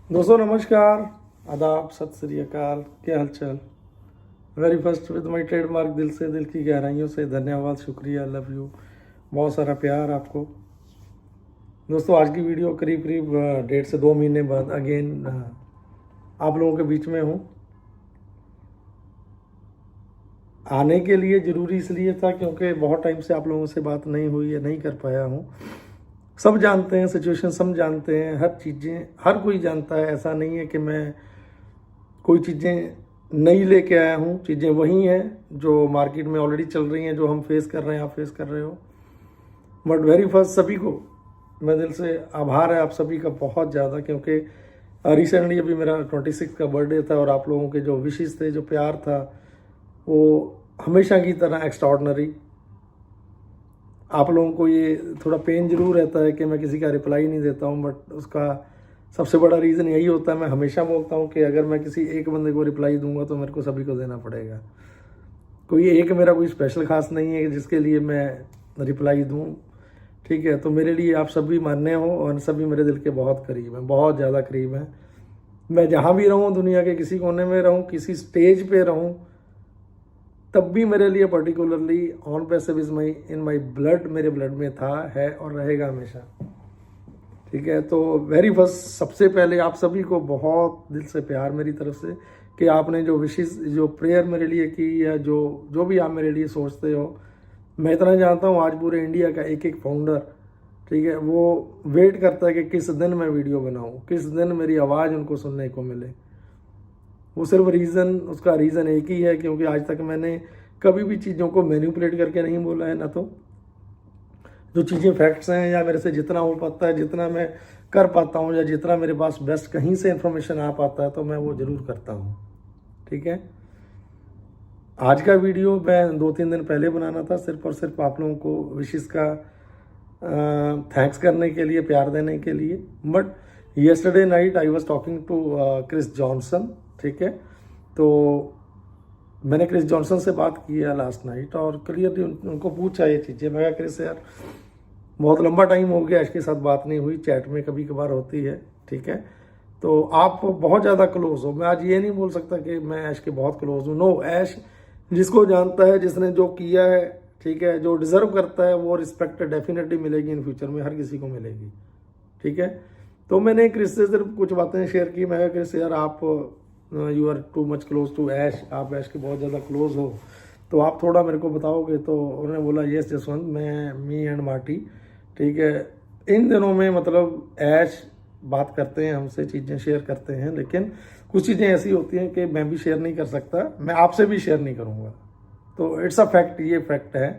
दोस्तों नमस्कार, आदाब, सत श्री अकाल, क्या हालचाल। Very first with my trademark दिल से, दिल की गहराइयों से धन्यवाद, शुक्रिया, लव यू, बहुत सारा प्यार आपको। दोस्तों आज की वीडियो करीब करीब 1.5 से 2 महीने बाद अगेन आप लोगों के बीच में हूँ। आने के लिए ज़रूरी इसलिए था क्योंकि बहुत टाइम से आप लोगों से बात नहीं हुई है, नहीं कर पाया हूँ। सब जानते हैं सिचुएशन, सब जानते हैं, हर चीज़ें हर कोई जानता है। ऐसा नहीं है कि मैं कोई चीज़ें नई लेके आया हूँ, चीज़ें वही हैं जो मार्केट में ऑलरेडी चल रही हैं, जो हम फेस कर रहे हैं, आप फेस कर रहे हो। बट वेरी फर्स्ट सभी को मैं दिल से आभार है आप सभी का बहुत ज़्यादा, क्योंकि रिसेंटली अभी मेरा 26 का बर्थडे था और आप लोगों के जो विशेष थे, जो प्यार था, वो हमेशा की तरह एक्स्ट्राऑर्डिनरी। आप लोगों को ये थोड़ा पेन जरूर रहता है कि मैं किसी का रिप्लाई नहीं देता हूँ, बट उसका सबसे बड़ा रीज़न यही होता है, मैं हमेशा बोलता हूँ कि अगर मैं किसी एक बंदे को रिप्लाई दूंगा तो मेरे को सभी को देना पड़ेगा। कोई एक मेरा कोई स्पेशल खास नहीं है जिसके लिए मैं रिप्लाई दूँ, ठीक है। तो मेरे लिए आप सभी मान्य हो और सभी मेरे दिल के बहुत करीब हैं, बहुत ज़्यादा करीब हैं। मैं जहाँ भी रहूँ, दुनिया के किसी कोने में रहूँ, किसी स्टेज पे रहूँ, तब भी मेरे लिए particularly on passive is my in my blood, मेरे ब्लड में था, है और रहेगा हमेशा, ठीक है। तो वेरी फर्स्ट सबसे पहले आप सभी को बहुत दिल से प्यार मेरी तरफ से कि आपने जो विशेष जो प्रेयर मेरे लिए की या जो भी आप मेरे लिए सोचते हो। मैं इतना जानता हूँ आज पूरे इंडिया का एक एक फाउंडर, ठीक है, वो वेट करता है कि किस दिन मैं वीडियो बनाऊँ, किस दिन मेरी आवाज़ उनको सुनने को मिले। वो सिर्फ उसका रीज़न एक ही है क्योंकि आज तक मैंने कभी भी चीज़ों को मैनिपुलेट करके नहीं बोला है, ना तो जो चीज़ें फैक्ट्स हैं या मेरे से जितना हो पाता है, जितना मैं कर पाता हूँ या जितना मेरे पास बेस्ट कहीं से इन्फॉर्मेशन आ पाता है तो मैं वो ज़रूर करता हूँ, ठीक है। आज का वीडियो मैं 2-3 दिन पहले बनाना था, सिर्फ और सिर्फ आप लोगों को विशेष का थैंक्स करने के लिए, प्यार देने के लिए। But yesterday night I was talking to Chris Johnson, ठीक है। तो मैंने क्रिस जॉनसन से बात की है लास्ट नाइट और क्लियरली उनको पूछा ये चीज़ें। मैं क्रिस यार बहुत लंबा टाइम हो गया, ऐश के साथ बात नहीं हुई, चैट में कभी कभार होती है, ठीक है। तो आप बहुत ज़्यादा क्लोज हो। मैं आज ये नहीं बोल सकता कि मैं ऐश के बहुत क्लोज हूँ, नो। ऐश जिसको जानता है, जिसने जो किया है, ठीक है, जो डिज़र्व करता है, वो रिस्पेक्ट डेफिनेटली मिलेगी इन फ्यूचर में, हर किसी को मिलेगी, ठीक है। तो मैंने क्रिस से सिर्फ कुछ बातें शेयर की। मैं क्रिस यार आप you are too much close to Ash, आप ऐश के बहुत ज़्यादा क्लोज हो, तो आप थोड़ा मेरे को बताओगे। तो उन्होंने बोला यस जसवंत, मैं मी एंड मार्टी, ठीक है, इन दिनों में मतलब ऐश बात करते हैं हमसे, चीज़ें शेयर करते हैं, लेकिन कुछ चीज़ें ऐसी होती हैं कि मैं भी शेयर नहीं कर सकता, मैं आपसे भी शेयर नहीं करूँगा। तो इट्स अ फैक्ट, ये फैक्ट है।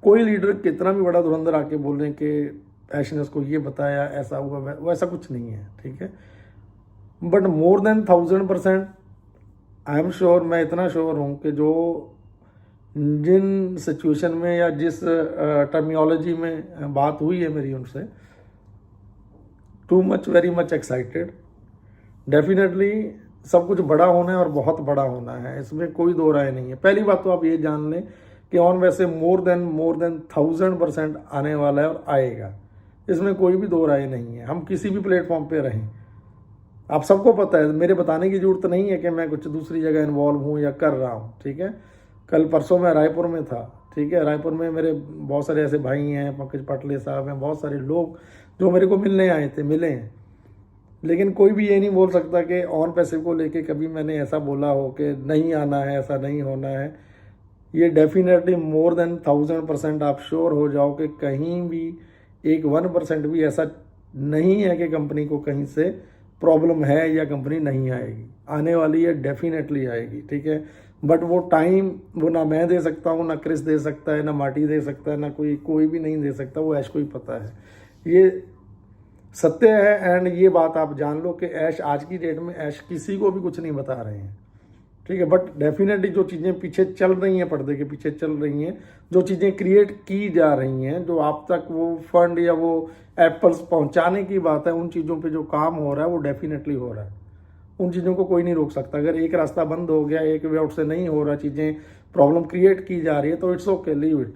कोई लीडर कितना भी बड़ा धुरंधर आके बोल रहे हैं कि ऐश ने उसको ये बताया, ऐसा हुआ, वैसा कुछ नहीं है, ठीक है। But more than 1000% I am sure, मैं इतना श्योर हूँ कि जो जिन सिचुएशन में या जिस टर्मियोलॉजी में बात हुई है मेरी उनसे, too much, very much excited. Definitely सब कुछ बड़ा होना है और बहुत बड़ा होना है, इसमें कोई दो राय नहीं है। पहली बात तो आप ये जान लें कि ऑन वैसे मोर देन 1000% आने वाला है और आएगा, इसमें कोई भी दो राय नहीं है। हम किसी भी प्लेटफॉर्म पे रहें, आप सबको पता है, मेरे बताने की जरूरत नहीं है कि मैं कुछ दूसरी जगह इन्वॉल्व हूँ या कर रहा हूँ, ठीक है। कल परसों मैं रायपुर में था, ठीक है। रायपुर में मेरे बहुत सारे ऐसे भाई हैं, पंकज पाटले साहब हैं, बहुत सारे लोग जो मेरे को मिलने आए थे, मिले हैं। लेकिन कोई भी ये नहीं बोल सकता कि ऑन पैसिव को लेके कभी मैंने ऐसा बोला हो कि नहीं आना है, ऐसा नहीं होना है। ये डेफिनेटली मोर देन 1000% आप श्योर हो जाओ कि कहीं भी 1% भी ऐसा नहीं है कि कंपनी को कहीं से प्रॉब्लम है या कंपनी नहीं आएगी, आने वाली है, डेफिनेटली आएगी, ठीक है। बट वो टाइम वो ना मैं दे सकता हूँ, ना क्रिस दे सकता है, ना मार्टी दे सकता है, ना कोई भी नहीं दे सकता, वो ऐश को ही पता है, ये सत्य है। एंड ये बात आप जान लो कि ऐश आज की डेट में ऐश किसी को भी कुछ नहीं बता रहे हैं, ठीक है। बट डेफिनेटली जो चीज़ें पीछे चल रही हैं, पर्दे के पीछे चल रही हैं, जो चीज़ें क्रिएट की जा रही हैं, जो आप तक वो फंड या वो एप्पल्स पहुंचाने की बात है, उन चीज़ों पे जो काम हो रहा है वो डेफिनेटली हो रहा है। उन चीज़ों को कोई नहीं रोक सकता। अगर एक रास्ता बंद हो गया, एक वे आउट से नहीं हो रहा, चीज़ें प्रॉब्लम क्रिएट की जा रही है, तो इट्स ओके, लीव इट,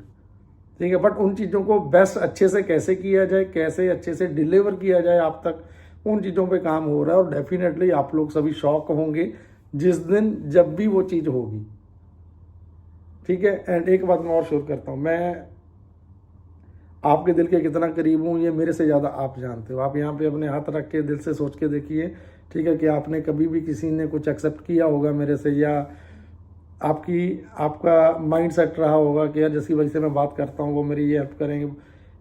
ठीक है। बट उन चीज़ों को बेस्ट अच्छे से कैसे किया जाए, कैसे अच्छे से डिलीवर किया जाए आप तक, उन चीज़ों पे काम हो रहा है, और डेफिनेटली आप लोग सभी शॉक होंगे जिस दिन जब भी वो चीज़ होगी, ठीक है। एंड एक बात मैं और शेयर करता हूँ, मैं आपके दिल के कितना करीब हूँ ये मेरे से ज़्यादा आप जानते हो। आप यहाँ पे अपने हाथ रख के दिल से सोच के देखिए, ठीक है, कि आपने कभी भी किसी ने कुछ एक्सेप्ट किया होगा मेरे से, या आपका माइंड सेट रहा होगा कि यार जिसकी वजह से मैं बात करता हूँ वो मेरी ये हेल्प करेंगे।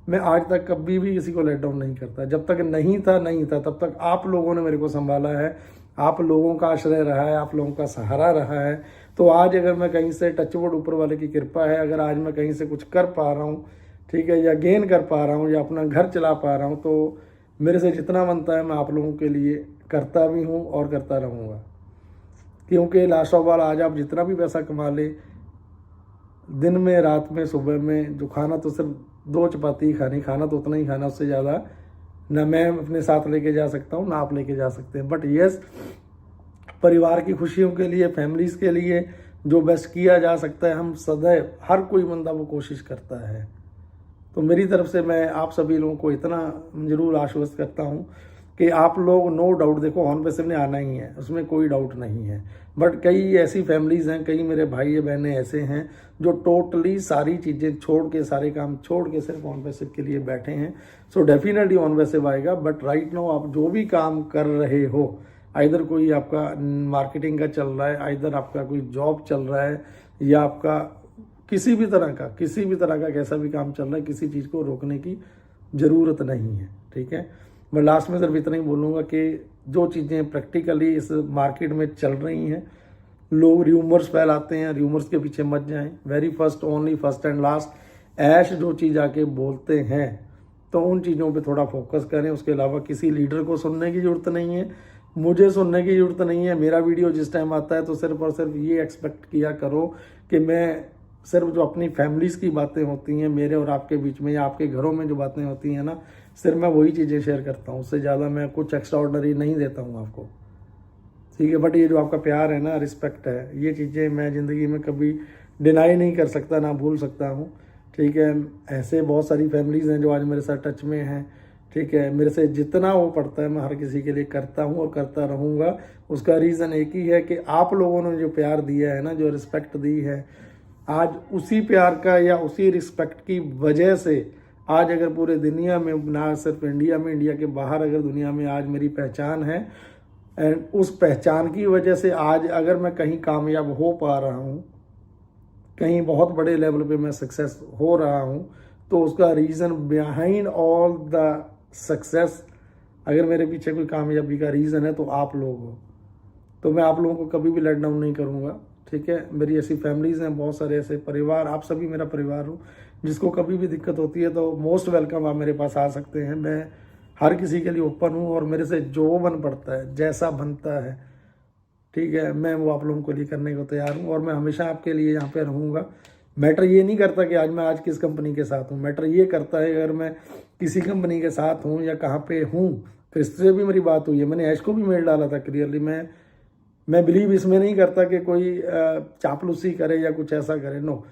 मैं आज तक कभी भी किसी को लेट डाउन नहीं करता। जब तक नहीं था तब तक आप लोगों ने मेरे को संभाला है, आप लोगों का आश्रय रहा है, आप लोगों का सहारा रहा है। तो आज अगर मैं कहीं से, टचवुड ऊपर वाले की कृपा है, अगर आज मैं कहीं से कुछ कर पा रहा हूँ, ठीक है, या गेन कर पा रहा हूँ, या अपना घर चला पा रहा हूँ, तो मेरे से जितना बनता है मैं आप लोगों के लिए करता भी हूँ और करता रहूँगा। क्योंकि लास्ट ऑफ ऑल आज आप जितना भी पैसा कमा ले, दिन में, रात में, सुबह में, जो खाना तो सिर्फ 2 चपाती खानी, खाना तो उतना ही खाना, उससे ज़्यादा ना मैं अपने साथ लेके जा सकता हूँ ना आप लेके जा सकते हैं। बट यस, परिवार की खुशियों के लिए, फैमिलीज़ के लिए जो बेस्ट किया जा सकता है, हम सदैव, हर कोई बंदा वो कोशिश करता है। तो मेरी तरफ से मैं आप सभी लोगों को इतना ज़रूर आश्वस्त करता हूँ कि आप लोग नो डाउट, देखो ऑन पैसिव ने आना ही है, उसमें कोई डाउट नहीं है। बट कई ऐसी फैमिलीज़ हैं, कई मेरे भाई बहनें ऐसे हैं जो टोटली सारी चीज़ें छोड़ के, सारे काम छोड़ के सिर्फ ऑन पैसिव के लिए बैठे हैं। सो डेफिनेटली ऑन पैसिव आएगा। बट राइट नाउ आप जो भी काम कर रहे हो, आइदर कोई आपका मार्केटिंग का चल रहा है, आइदर आपका कोई जॉब चल रहा है, या आपका किसी भी तरह का कैसा भी काम चल रहा है, किसी चीज़ को रोकने की ज़रूरत नहीं है, ठीक है। मैं लास्ट में सिर्फ इतना ही बोलूँगा कि जो चीज़ें प्रैक्टिकली इस मार्केट में चल रही हैं, लोग र्यूमर्स फैलाते हैं, र्यूमर्स के पीछे मत जाएं। Very first, only first and last, Ash जो चीज़ आके बोलते हैं तो उन चीज़ों पे थोड़ा फोकस करें। उसके अलावा किसी लीडर को सुनने की ज़रूरत नहीं है, मुझे सुनने की ज़रूरत नहीं है। मेरा वीडियो जिस टाइम आता है तो सिर्फ और सिर्फ ये एक्सपेक्ट किया करो कि मैं सिर्फ जो अपनी फैमिलीज़ की बातें होती हैं मेरे और आपके बीच में, या आपके घरों में जो बातें होती हैं ना, सिर्फ मैं वही चीज़ें शेयर करता हूँ। उससे ज़्यादा मैं कुछ एक्स्ट्रा ऑर्डनरी नहीं देता हूँ आपको, ठीक है। बट ये जो आपका प्यार है ना, रिस्पेक्ट है, ये चीज़ें मैं ज़िंदगी में कभी डिनाई नहीं कर सकता, ना भूल सकता हूँ, ठीक है। ऐसे बहुत सारी फैमिलीज़ हैं जो आज मेरे साथ टच में हैं, ठीक है। मेरे से जितना वो पड़ता है मैं हर किसी के लिए करता हूँ और करता रहूँगा। उसका रीज़न एक ही है कि आप लोगों ने जो प्यार दिया है ना, जो रिस्पेक्ट दी है, आज उसी प्यार का या उसी रिस्पेक्ट की वजह से आज अगर पूरे दुनिया में, ना सिर्फ इंडिया में, इंडिया के बाहर अगर दुनिया में आज मेरी पहचान है, एंड उस पहचान की वजह से आज अगर मैं कहीं कामयाब हो पा रहा हूँ, कहीं बहुत बड़े लेवल पे मैं सक्सेस हो रहा हूँ, तो उसका reason behind all the success, अगर मेरे पीछे कोई कामयाबी का रीज़न है तो आप लोग हो। तो मैं आप लोगों को कभी भी लेट डाउन नहीं करूँगा, ठीक है। मेरी ऐसी फैमिलीज़ हैं, बहुत सारे ऐसे परिवार, आप सभी मेरा परिवार हो। जिसको कभी भी दिक्कत होती है तो मोस्ट वेलकम, आप मेरे पास आ सकते हैं। मैं हर किसी के लिए ओपन हूँ, और मेरे से जो बन पड़ता है, जैसा बनता है, ठीक है, मैं वो आप लोगों के लिए करने को तैयार हूँ, और मैं हमेशा आपके लिए यहाँ पे रहूँगा। मैटर ये नहीं करता कि आज मैं किस कंपनी के साथ हूँ, मैटर ये करता है अगर मैं किसी कंपनी के साथ हूँ या कहाँ पे हूँ। क्रिस से भी मेरी बात हुई है, मैंने ऐश को भी मेल डाला था क्लियरली। मैं बिलीव इसमें नहीं करता कि कोई चापलूसी करे या कुछ ऐसा करे, नो।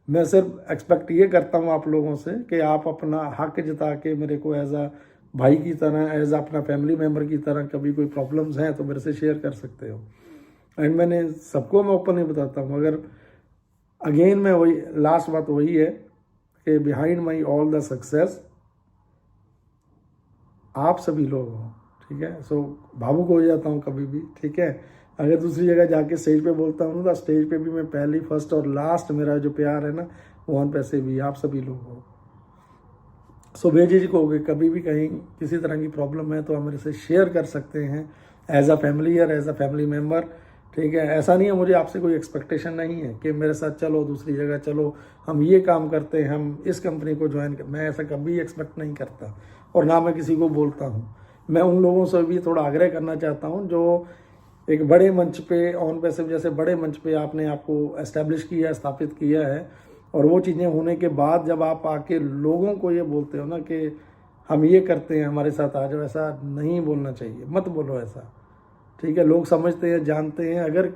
मैं सिर्फ एक्सपेक्ट ये करता हूँ आप लोगों से कि आप अपना हक जता के मेरे को एज अ भाई की तरह, एज अपना फैमिली मेम्बर की तरह, कभी कोई प्रॉब्लम्स हैं तो मेरे से शेयर कर सकते हो। एंड मैंने सबको मैं ओपन नहीं बताता हूँ। अगर अगेन मैं वही लास्ट बात वही है कि behind my all the success आप सभी लोग हो, ठीक है। सो भावुक हो जाता हूँ कभी भी, ठीक है। अगर दूसरी जगह जाके स्टेज पे बोलता हूँ तो स्टेज पे भी मैं पहली, फर्स्ट और लास्ट, मेरा जो प्यार है ना वो ऑन पैसे भी आप सभी लोग हो। सो बेझिझक हो गए, कभी भी कहीं किसी तरह की प्रॉब्लम है तो आप मेरे से शेयर कर सकते हैं एज अ फैमिली और एज अ फैमिली मेम्बर, ठीक है। ऐसा नहीं है, मुझे आपसे कोई एक्सपेक्टेशन नहीं है कि मेरे साथ चलो, दूसरी जगह चलो, हम ये काम करते हैं, हम इस कंपनी को ज्वाइन कर, मैं ऐसा कभी एक्सपेक्ट नहीं करता, और ना मैं किसी को बोलता हूँ। मैं उन लोगों से भी थोड़ा आग्रह करना चाहता हूँ जो एक बड़े मंच पे, ऑन पैसिव जैसे बड़े मंच पे आपने आपको एस्टेब्लिश किया है, स्थापित किया है, और वो चीज़ें होने के बाद जब आप आके लोगों को ये बोलते हो ना कि हम ये करते हैं, हमारे साथ आ जाओ, ऐसा नहीं बोलना चाहिए, मत बोलो ऐसा, ठीक है। लोग समझते हैं, जानते हैं, अगर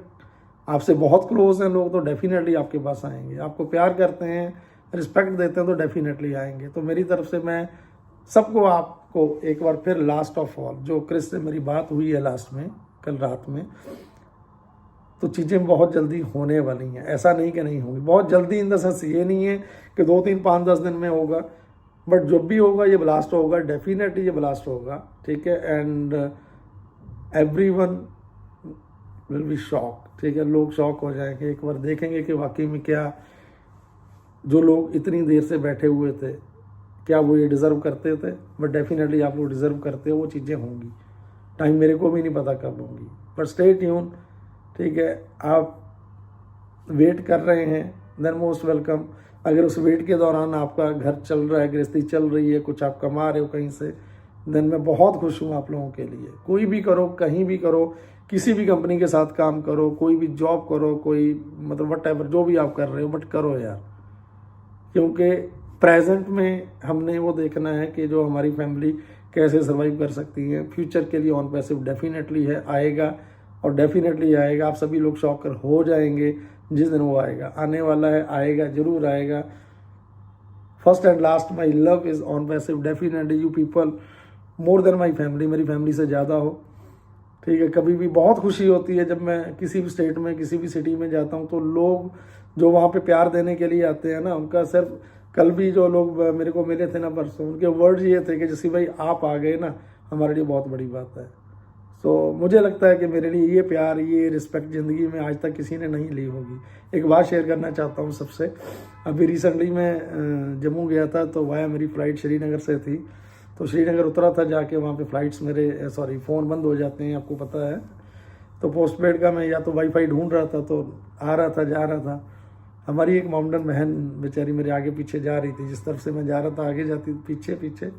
आपसे बहुत क्लोज हैं लोग तो डेफिनेटली आपके पास आएंगे, आपको प्यार करते हैं, रिस्पेक्ट देते हैं तो डेफिनेटली आएंगे। तो मेरी तरफ से मैं सबको, आपको को एक बार फिर लास्ट ऑफ ऑल, जो क्रिस से मेरी बात हुई है लास्ट में कल रात में, तो चीज़ें बहुत जल्दी होने वाली हैं। ऐसा नहीं कि नहीं होगी, बहुत जल्दी इन द सेंस ये नहीं है कि 2, 3, 5, 10 दिन में होगा, बट जब भी होगा ये ब्लास्ट होगा, डेफिनेटली ये ब्लास्ट होगा, ठीक है। And everyone will be shock, ठीक है। लोग शॉक हो जाएंगे, एक बार देखेंगे कि वाकई में क्या जो लोग इतनी देर से बैठे हुए थे, क्या वो ये डिज़र्व करते थे। बट डेफिनेटली आप लोग डिज़र्व करते हो, वो चीज़ें होंगी। टाइम मेरे को भी नहीं पता कब होंगी, बट स्टे ट्यून, ठीक है। आप वेट कर रहे हैं, देन मोस्ट वेलकम। अगर उस वेट के दौरान आपका घर चल रहा है, गृहस्थी चल रही है, कुछ आप कमा रहे हो कहीं से, देन मैं बहुत खुश हूँ आप लोगों के लिए। कोई भी करो, कहीं भी करो, किसी भी कंपनी के साथ काम करो, कोई भी जॉब करो, कोई मतलब वट एवर जो भी आप कर रहे हो, बट करो यार। क्योंकि प्रेजेंट में हमने वो देखना है कि जो हमारी फैमिली कैसे सर्वाइव कर सकती है। फ्यूचर के लिए ऑन पैसिव डेफिनेटली है, आएगा और डेफिनेटली आएगा। आप सभी लोग शॉकर हो जाएंगे जिस दिन वो आएगा, आने वाला है, आएगा, जरूर आएगा। First and last my love is on passive, definitely you people more than my family, मेरी फैमिली से ज़्यादा हो, ठीक है। कभी भी बहुत खुशी होती है जब मैं किसी भी स्टेट में, किसी भी सिटी में जाता हूँ, तो लोग जो वहाँ पे प्यार देने के लिए आते हैं ना, उनका सिर्फ, कल भी जो लोग मेरे को मिले थे ना परसों, उनके वर्ड्स ये थे कि जैसे भाई आप आ गए ना, हमारे लिए बहुत बड़ी बात है। तो मुझे लगता है कि मेरे लिए ये प्यार, ये रिस्पेक्ट ज़िंदगी में आज तक किसी ने नहीं ली होगी। एक बात शेयर करना चाहता हूँ सबसे। अभी रिसेंटली मैं जम्मू गया था, तो वाया मेरी फ़्लाइट श्रीनगर से थी, तो श्रीनगर उतरा था, जाके वहाँ पे फ़्लाइट्स मेरे फ़ोन बंद हो जाते हैं, आपको पता है। तो पोस्टपेड का मैं या तो वाईफाई ढूंढ रहा था, तो आ रहा था, जा रहा था। हमारी एक मोमडन बहन बेचारी मेरे आगे पीछे जा रही थी, जिस तरफ से मैं जा रहा था आगे जाती पीछे पीछे।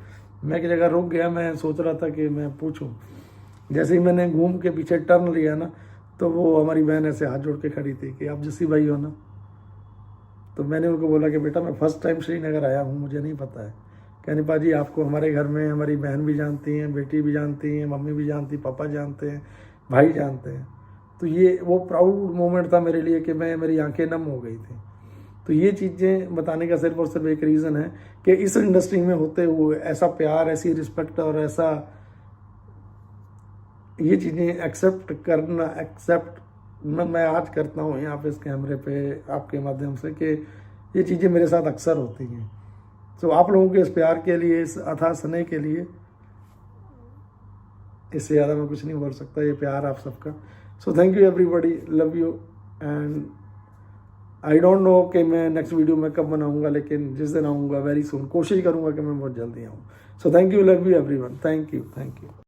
मैं एक जगह रुक गया, मैं सोच रहा था कि मैं पूछूं। जैसे ही मैंने घूम के पीछे टर्न लिया ना, तो वो हमारी बहन ऐसे हाथ जोड़ के खड़ी थी कि आप जस्सी भाई हो ना। तो मैंने उनको बोला कि बेटा मैं फ़र्स्ट टाइम श्रीनगर आया हूँ, मुझे नहीं पता है। कहने पाजी आपको हमारे घर में हमारी बहन भी जानती हैं, बेटी भी जानती हैं, मम्मी भी जानती, पापा जानते हैं, भाई जानते हैं। तो ये वो प्राउड मोमेंट था मेरे लिए कि मेरी आंखें नम हो गई थी। तो ये चीज़ें बताने का सिर्फ और सिर्फ एक रीज़न है कि इस इंडस्ट्री में होते हुए ऐसा प्यार, ऐसी रिस्पेक्ट और ऐसा ये चीज़ें एक्सेप्ट मैं आज करता हूँ यहाँ पे इस कैमरे पे आपके माध्यम से, कि ये चीज़ें मेरे साथ अक्सर होती हैं। तो आप लोगों के इस प्यार के लिए, इस अथाह स्नेह के लिए, इससे ज़्यादा मैं कुछ नहीं बोल सकता। ये प्यार आप सबका। So thank you everybody, love you. And I don't know कि मैं नेक्स्ट वीडियो में कब बनाऊंगा, लेकिन जिस दिन आऊँगा वेरी सून कोशिश करूँगा कि मैं बहुत जल्दी आऊँ। So thank you, love you everyone, thank you.